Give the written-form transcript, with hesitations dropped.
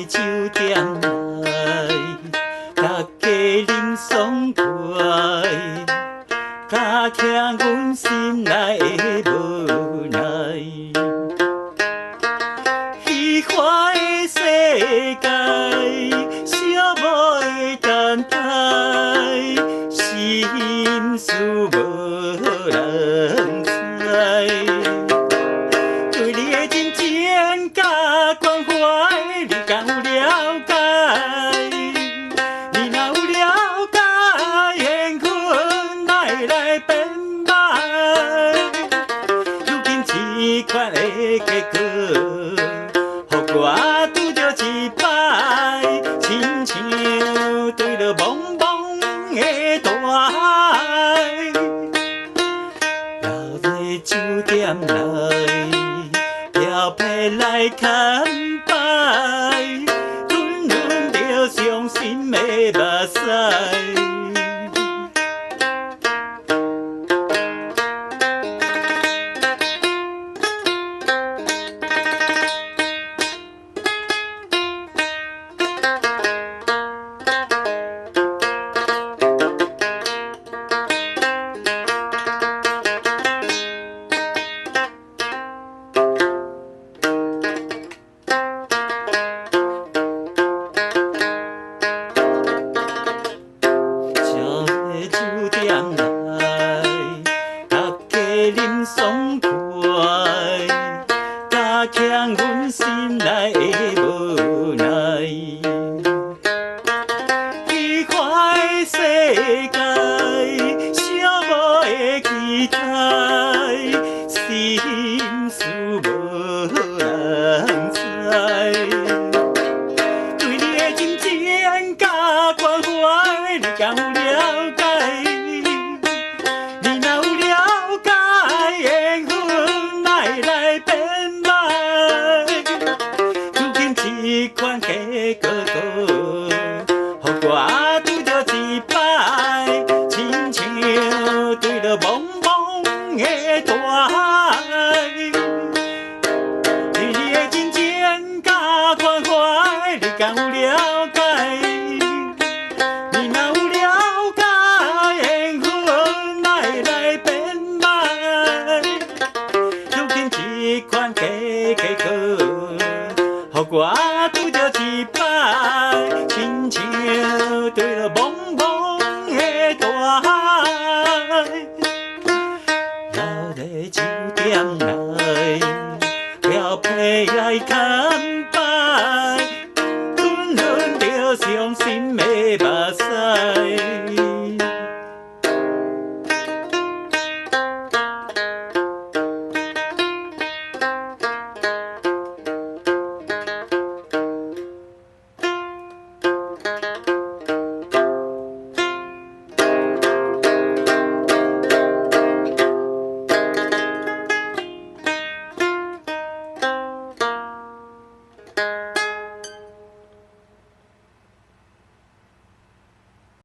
酒店内，大家饮爽快，加强阮心内的无奈。虚华的世界，寂寞的等待，心事无人知。对你的真情甲关怀，你敢有了解？你若有了解，缘分哪会来变歹？如今这款的结果，予我拄着一摆，亲像对着茫茫的大海，留在酒店内。漂泊来牵摆，轮轮着伤心的目屎。酒店内，大家饮爽快，加强阮心内的无奈。虚华的世界，寂寞的期待，心事无人知。对你的真情甲关怀，你敢有了解？你若有了解，缘分哪会来变歹？如今这款结果，予我拄着一摆，亲像对着茫茫的大海。对你的真情甲关怀，你敢有了解？你若有了解，缘分哪会来变歹？如今这款结果，予我拄着一摆，亲像对着茫茫的大海，留在酒店内。漂泊来牵摆，